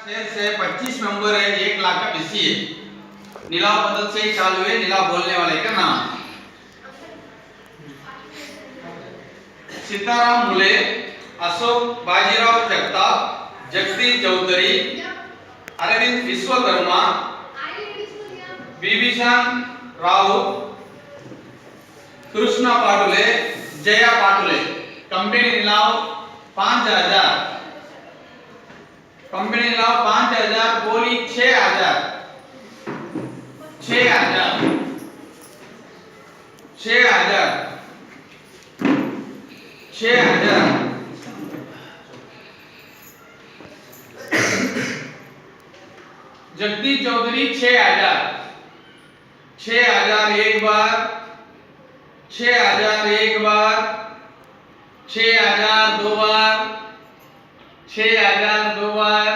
शेर से 25 number है, 1 लाख का busy है। नीलाव पद्धति से ही चालू है। नीलाव बोलने वाले का नाम सीताराम मुले, अशोक बाजीराव जगताप, जगदीश चौधरी, अरविंद विश्वकर्मा, बिभीषण राउत, कृष्णा पाटुले, जया पाटुले। कंपनी नीलाव 5000, कंपनी नीलाव 5000, बोली 6000, 6000, 6000, 6000। जगदीश चौधरी 6000, 6000 एक बार, 6000 एक बार, 6000 दो बार, 6000 दो बार,